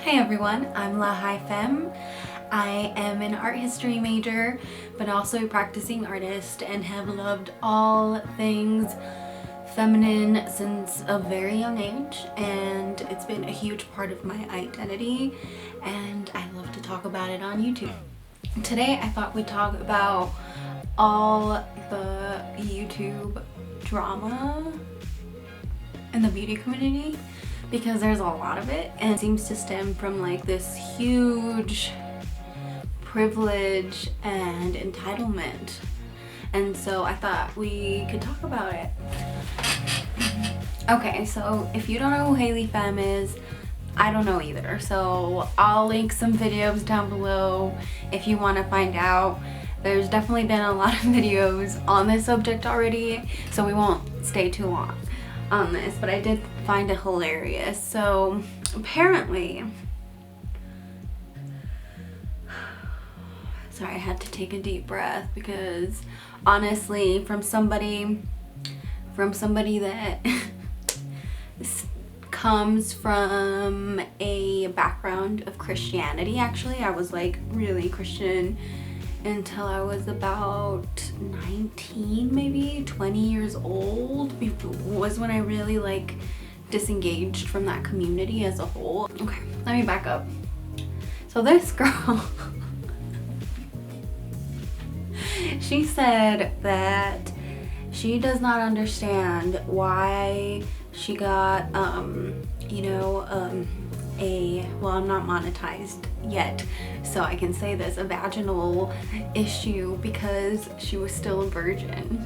Hi everyone, I'm Pham. I am an art history major, but also a practicing artist and have loved all things feminine since a very young age, and it's been a huge part of my identity, and I love to talk about it on YouTube. Today I thought we'd talk about all the YouTube drama in the beauty community, because there's a lot of it and it seems to stem from like this huge privilege and entitlement, and so I thought we could talk about it. Okay, so if you don't know who Pham is, I don't know either, so I'll link some videos down below if you want to find out. There's definitely been a lot of videos on this subject already, so we won't stay too long on this, but I did find it hilarious. So apparently, sorry, I had to take a deep breath because honestly, from somebody that comes from a background of Christianity, actually, I was like really Christian until I was about 19, maybe 20 years old, was when I really like disengaged from that community as a whole. Okay, let me back up. So this girl, she said that she does not understand why she got, well, I'm not monetized yet, so I can say this, a vaginal issue because she was still a virgin.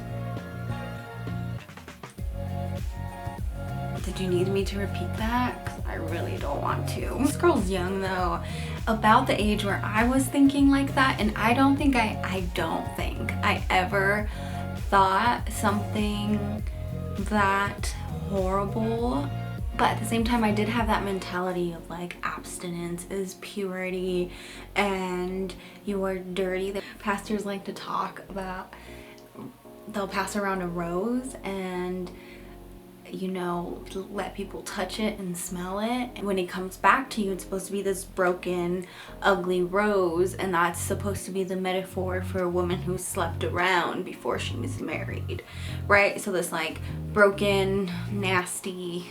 Did you need me to repeat that? 'Cause I really don't want to. This girl's young though, about the age where I was thinking like that, and I don't think I ever thought something that horrible. But at the same time, I did have that mentality of like abstinence is purity and you are dirty. The pastors like to talk about, they'll pass around a rose and let people touch it and smell it. And when it comes back to you, it's supposed to be this broken, ugly rose, and that's supposed to be the metaphor for a woman who slept around before she was married, right? So this like broken, nasty,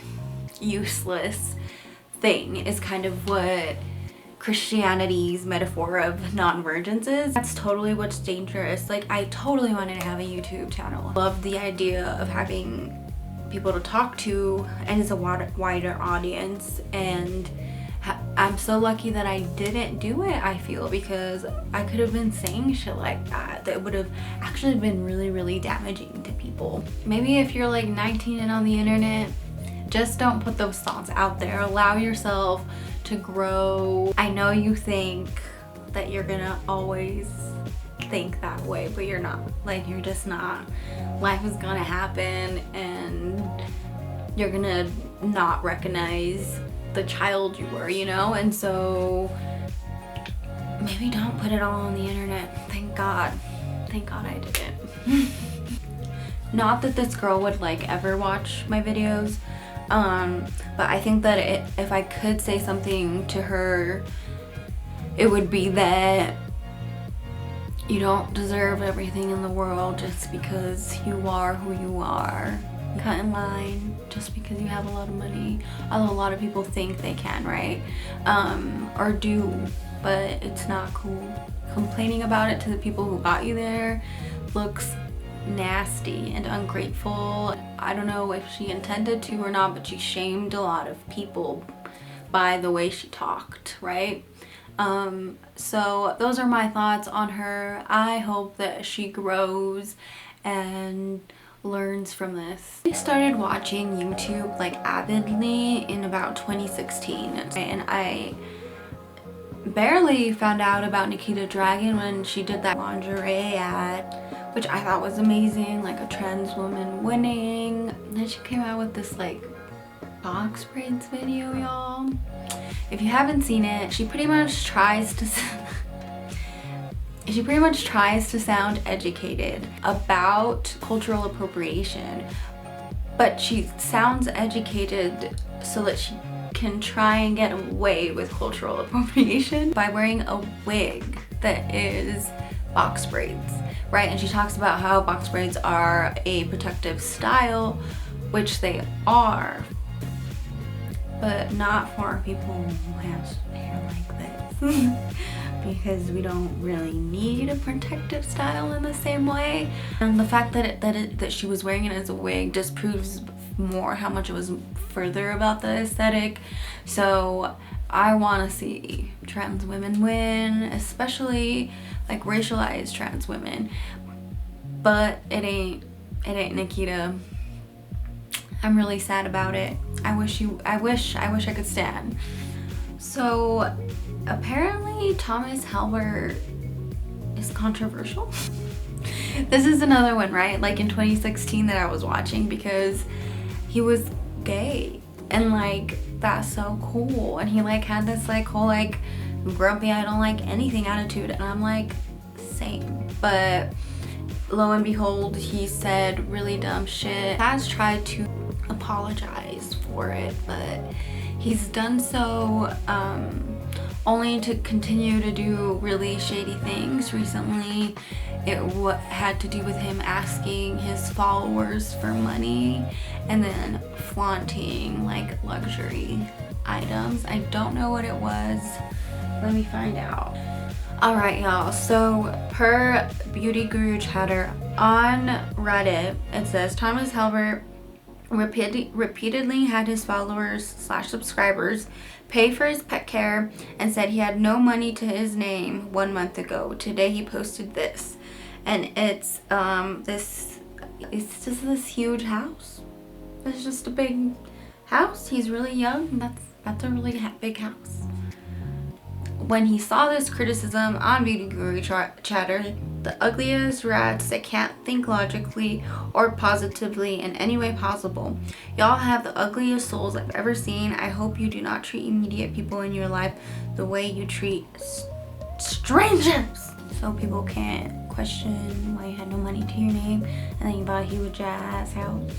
useless thing is kind of what Christianity's metaphor of non-virgins is. That's totally what's dangerous. Like, I totally wanted to have a YouTube channel. Love the idea of having people to talk to, and it's a wider audience, and I'm so lucky that I didn't do it, I feel, because I could have been saying shit like that would have actually been really, really damaging to people. Maybe if you're like 19 and on the internet, just don't put those thoughts out there. Allow yourself to grow. I know you think that you're gonna always think that way, but you're not. Like, you're just not. Life is gonna happen and you're gonna not recognize the child you were, and so maybe don't put it all on the internet. Thank God I didn't. Not that this girl would like ever watch my videos, but I think that if I could say something to her, it would be that you don't deserve everything in the world just because you are who you are. Cut in line just because you have a lot of money. Although a lot of people think they can, right? Or do, but it's not cool. Complaining about it to the people who got you there looks nasty and ungrateful. I don't know if she intended to or not, but she shamed a lot of people by the way she talked, right? So those are my thoughts on her. I hope that she grows and learns from this. I started watching YouTube like avidly in about 2016, and I barely found out about Nikita Dragun when she did that lingerie ad, which I thought was amazing, like a trans woman winning. And then she came out with this like box braids video, y'all. If you haven't seen it, she pretty much tries to sound educated about cultural appropriation, but she sounds educated so that she can try and get away with cultural appropriation by wearing a wig that is box braids, right? And she talks about how box braids are a protective style, which they are, but not for people who have hair like this. Because we don't really need a protective style in the same way. And the fact that she was wearing it as a wig just proves more how much it was further about the aesthetic. So I want to see trans women win, especially like racialized trans women. But it ain't Nikita. I'm really sad about it. I wish I could stand. So apparently Thomas Halbert is controversial. This is another one, right? Like in 2016 that I was watching, because he was gay and like that's so cool, and he like had this like whole like grumpy I don't like anything attitude, and I'm like same. But lo and behold, he said really dumb shit. Has tried to apologize for it, but he's done so only to continue to do really shady things. Recently it had to do with him asking his followers for money and then flaunting like luxury items. I don't know what it was. Let me find out. Alright y'all, so per Beauty Guru Chatter on Reddit, it says Thomas Halbert repeatedly had his followers / subscribers pay for his pet care and said he had no money to his name 1 month ago. Today he posted this, and it's just this huge house. It's just a big house. He's really young. That's a really big house. When he saw this criticism on Beauty Guru Chatter, the ugliest rats that can't think logically or positively in any way possible. Y'all have the ugliest souls I've ever seen. I hope you do not treat immediate people in your life the way you treat strangers. So people can't question why you had no money to your name and then you bought a huge ass house.